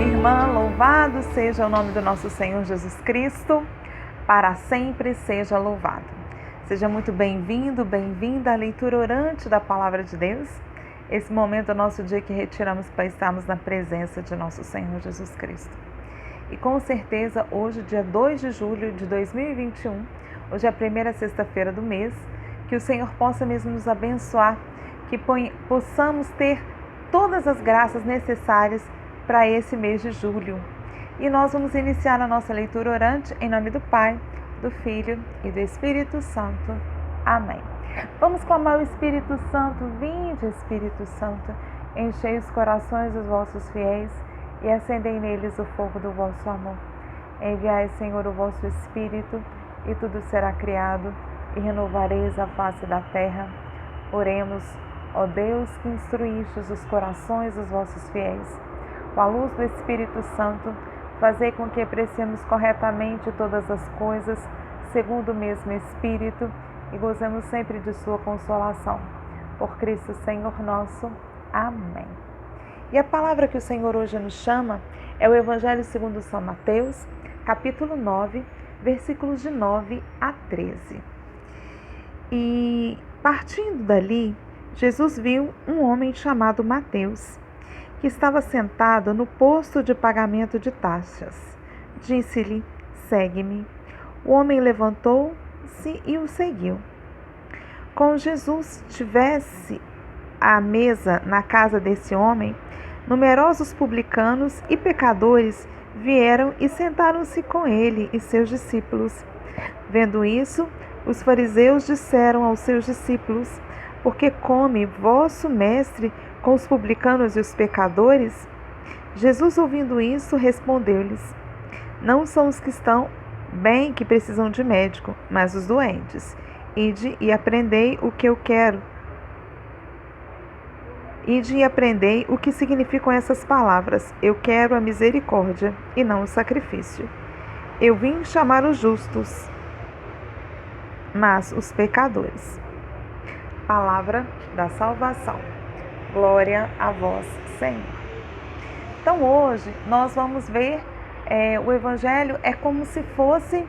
minha irmã, louvado seja o nome do nosso Senhor Jesus Cristo, para sempre seja louvado. Seja muito bem-vindo, bem-vinda à leitura orante da Palavra de Deus. Esse momento é o nosso dia que retiramos para estarmos na presença de nosso Senhor Jesus Cristo. E com certeza, hoje, dia 2 de julho de 2021, hoje é a primeira sexta-feira do mês, que o Senhor possa mesmo nos abençoar, que possamos ter todas as graças necessárias para esse mês de julho. E nós vamos iniciar a nossa leitura orante em nome do Pai, do Filho e do Espírito Santo. Amém. Vamos clamar o Espírito Santo. Vinde, Espírito Santo, enchei os corações dos vossos fiéis e acendei neles o fogo do vosso amor. Enviai, Senhor, o vosso Espírito, e tudo será criado, e renovareis a face da terra. Oremos, ó Deus, que instruístes os corações dos vossos fiéis. Com a luz do Espírito Santo, fazei com que apreciemos corretamente todas as coisas, segundo o mesmo Espírito, e gozemos sempre de sua consolação. Por Cristo Senhor nosso. Amém. E a palavra que o Senhor hoje nos chama é o Evangelho segundo São Mateus, capítulo 9, versículos de 9 a 13. E, partindo dali, Jesus viu um homem chamado Mateus, que estava sentado no posto de pagamento de taxas. Disse-lhe: segue-me. O homem levantou-se e o seguiu. Com Jesus tivesse à mesa na casa desse homem, numerosos publicanos e pecadores vieram e sentaram-se com ele e seus discípulos. Vendo isso, os fariseus disseram aos seus discípulos: por que come vosso mestre com os publicanos e os pecadores? Jesus, ouvindo isso, respondeu-lhes: não são os que estão bem que precisam de médico, mas os doentes. Ide e aprendei o que eu quero. Ide e aprendei o que significam essas palavras: eu quero a misericórdia e não o sacrifício. Eu vim chamar os justos, mas os pecadores. Palavra da salvação. Glória a vós, Senhor. Então hoje nós vamos ver o Evangelho é como se fosse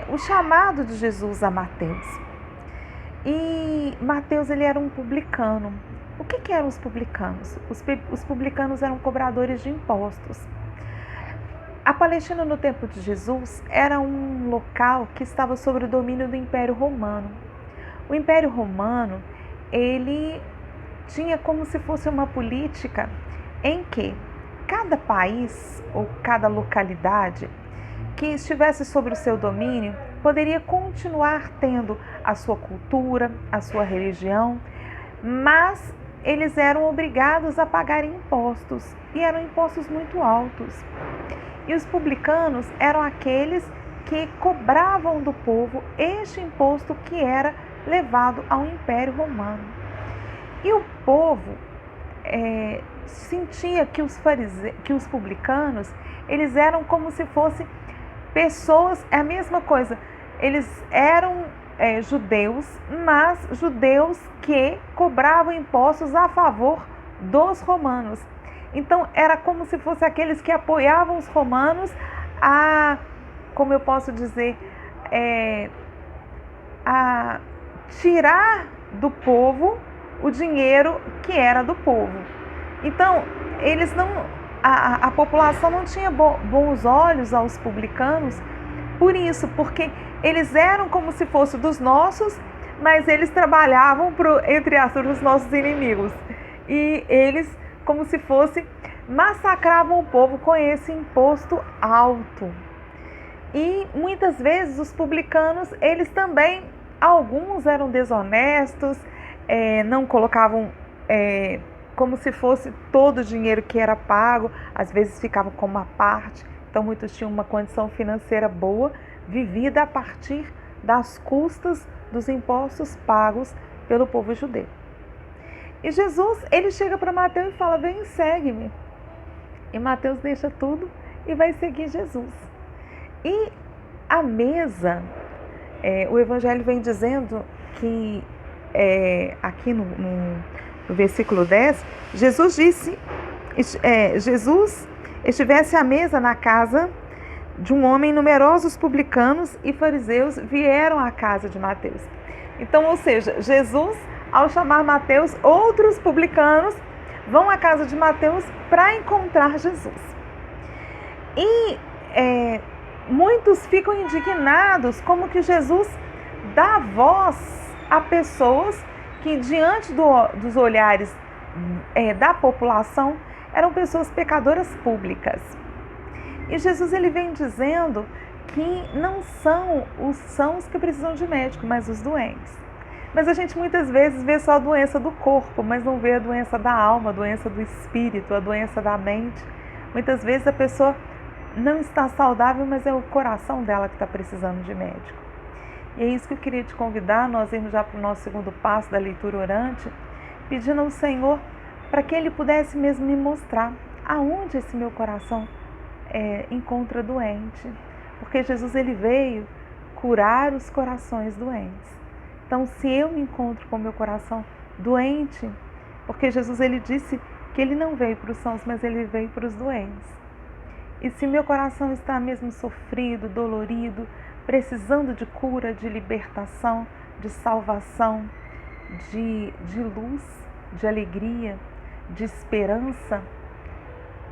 o chamado de Jesus a Mateus. E Mateus, ele era um publicano. O que eram os publicanos? Os publicanos eram cobradores de impostos. A Palestina no tempo de Jesus era um local que estava sob o domínio do Império Romano. O Império Romano, ele tinha como se fosse uma política em que cada país ou cada localidade que estivesse sob o seu domínio poderia continuar tendo a sua cultura, a sua religião, mas eles eram obrigados a pagar impostos, e eram impostos muito altos. E os publicanos eram aqueles que cobravam do povo este imposto que era levado ao Império Romano. E o povo sentia que os publicanos, eles eram como se fossem pessoas, é a mesma coisa, eles eram judeus, mas judeus que cobravam impostos a favor dos romanos. Então era como se fossem aqueles que apoiavam os romanos a, como eu posso dizer, a tirar do povo o dinheiro que era do povo. Então, eles não, a população não tinha bons olhos aos publicanos por isso, porque eles eram como se fossem dos nossos, mas eles trabalhavam entre aspas os nossos inimigos. E eles, como se fosse, massacravam o povo com esse imposto alto. E muitas vezes os publicanos, eles também, alguns eram desonestos, não colocavam como se fosse todo o dinheiro que era pago, às vezes ficava com uma parte. Então muitos tinham uma condição financeira boa, vivida a partir das custas dos impostos pagos pelo povo judeu. E Jesus, ele chega para Mateus e fala: vem, segue-me. E Mateus deixa tudo e vai seguir Jesus. E a mesa, o Evangelho vem dizendo que aqui no versículo 10, Jesus estivesse à mesa na casa de um homem, numerosos publicanos e fariseus vieram à casa de Mateus. Então, ou seja, Jesus, ao chamar Mateus, outros publicanos vão à casa de Mateus para encontrar Jesus. E muitos ficam indignados como que Jesus dá voz a pessoas que, diante dos olhares da população, eram pessoas pecadoras públicas. E Jesus ele vem dizendo que não são os sãos que precisam de médico, mas os doentes. Mas a gente muitas vezes vê só a doença do corpo, mas não vê a doença da alma, a doença do espírito, a doença da mente. Muitas vezes a pessoa não está saudável, mas é o coração dela que está precisando de médico. E é isso que eu queria te convidar, nós irmos já para o nosso segundo passo da leitura orante, pedindo ao Senhor para que Ele pudesse mesmo me mostrar aonde esse meu coração encontra doente. Porque Jesus ele veio curar os corações doentes. Então, se eu me encontro com o meu coração doente, porque Jesus ele disse que ele não veio para os sãos, mas ele veio para os doentes. E se meu coração está mesmo sofrido, dolorido, precisando de cura, de libertação, de salvação, de luz, de alegria, de esperança,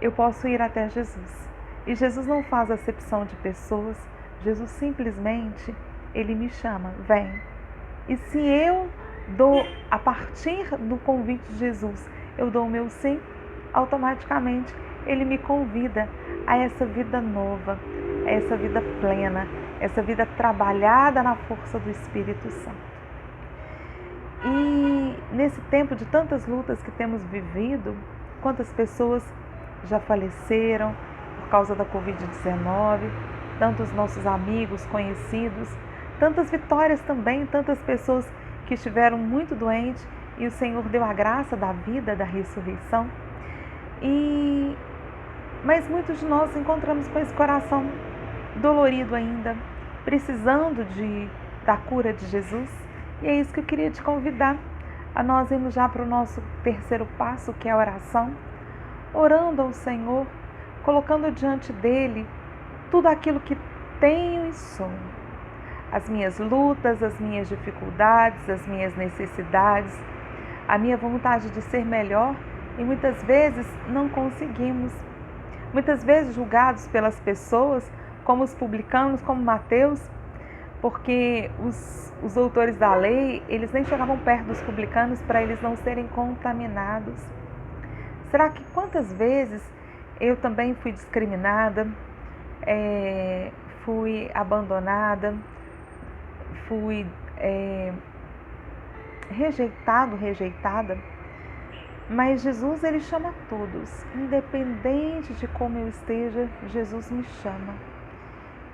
eu posso ir até Jesus. E Jesus não faz acepção de pessoas, Jesus simplesmente, ele me chama, vem. E se eu dou, a partir do convite de Jesus, eu dou o meu sim, automaticamente ele me convida a essa vida nova, a essa vida plena, essa vida trabalhada na força do Espírito Santo. E nesse tempo de tantas lutas que temos vivido, quantas pessoas já faleceram por causa da Covid-19, tantos nossos amigos, conhecidos, tantas vitórias também, tantas pessoas que estiveram muito doentes e o Senhor deu a graça da vida, da ressurreição. Mas muitos de nós encontramos com esse coração dolorido ainda, precisando da cura de Jesus. E é isso que eu queria te convidar a nós irmos já para o nosso terceiro passo, que é a oração, orando ao Senhor, colocando diante dele tudo aquilo que tenho e sou. As minhas lutas, as minhas dificuldades, as minhas necessidades, a minha vontade de ser melhor, e muitas vezes não conseguimos. Muitas vezes julgados pelas pessoas, como os publicanos, como Mateus, porque os autores da lei, eles nem chegavam perto dos publicanos para eles não serem contaminados. Será que quantas vezes eu também fui discriminada, fui abandonada, fui rejeitada, mas Jesus ele chama todos, independente de como eu esteja, Jesus me chama.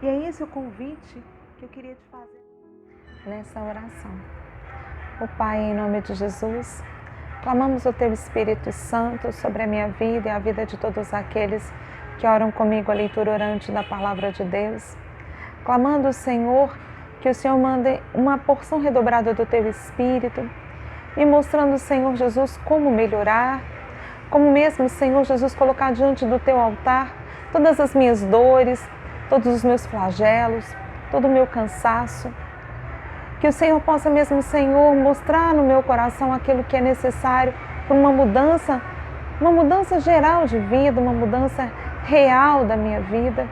E é esse o convite que eu queria te fazer nessa oração. O Pai, em nome de Jesus, clamamos o Teu Espírito Santo sobre a minha vida e a vida de todos aqueles que oram comigo a leitura orante da Palavra de Deus, clamando, Senhor, que o Senhor mande uma porção redobrada do Teu Espírito, me mostrando, Senhor Jesus, como melhorar, como mesmo, Senhor Jesus, colocar diante do Teu altar todas as minhas dores, todos os meus flagelos, todo o meu cansaço. Que o Senhor possa mesmo, Senhor, mostrar no meu coração aquilo que é necessário para uma mudança geral de vida, uma mudança real da minha vida.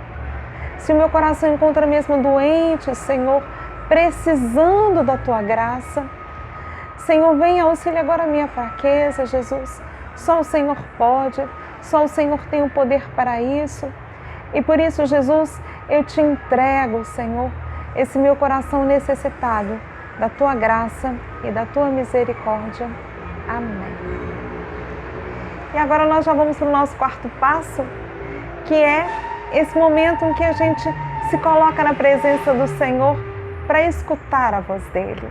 Se o meu coração encontra mesmo doente, Senhor, precisando da Tua graça, Senhor, venha auxiliar agora a minha fraqueza, Jesus. Só o Senhor pode, só o Senhor tem o poder para isso. E por isso, Jesus, eu te entrego, Senhor, esse meu coração necessitado da Tua graça e da Tua misericórdia. Amém. E agora nós já vamos para o nosso quarto passo, que é esse momento em que a gente se coloca na presença do Senhor para escutar a voz dEle.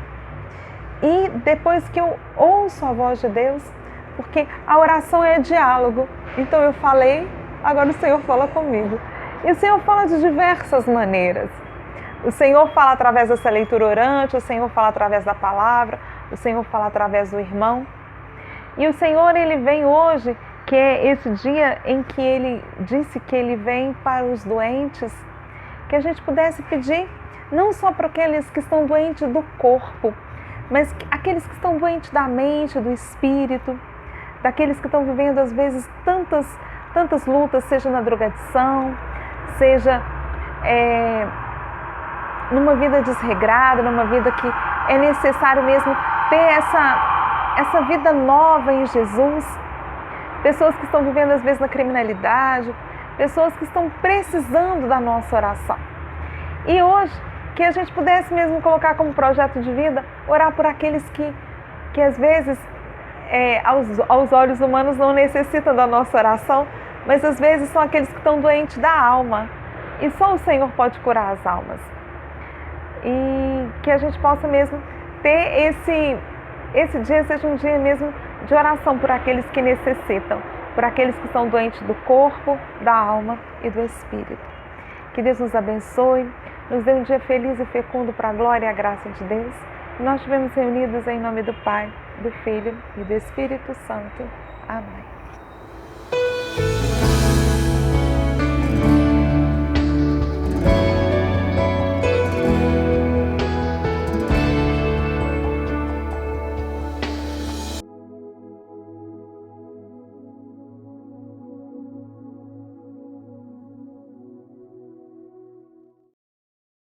E depois que eu ouço a voz de Deus, porque a oração é diálogo, então eu falei, agora o Senhor fala comigo. E o Senhor fala de diversas maneiras. O Senhor fala através dessa leitura orante, o Senhor fala através da palavra, o Senhor fala através do irmão. E o Senhor, Ele vem hoje que é esse dia em que Ele disse que Ele vem para os doentes, que a gente pudesse pedir não só para aqueles que estão doentes do corpo, mas aqueles que estão doentes da mente, do espírito, daqueles que estão vivendo às vezes tantas lutas, seja na drogadição, seja numa vida desregrada, numa vida que é necessário mesmo ter essa vida nova em Jesus. Pessoas que estão vivendo às vezes na criminalidade, pessoas que estão precisando da nossa oração. E hoje, que a gente pudesse mesmo colocar como projeto de vida, orar por aqueles que às vezes, aos olhos humanos, não necessitam da nossa oração, mas às vezes são aqueles que estão doentes da alma. E só o Senhor pode curar as almas. E que a gente possa mesmo ter esse dia seja um dia mesmo de oração por aqueles que necessitam, por aqueles que estão doentes do corpo, da alma e do espírito. Que Deus nos abençoe, nos dê um dia feliz e fecundo para a glória e a graça de Deus. E nós estivemos reunidos em nome do Pai, do Filho e do Espírito Santo. Amém.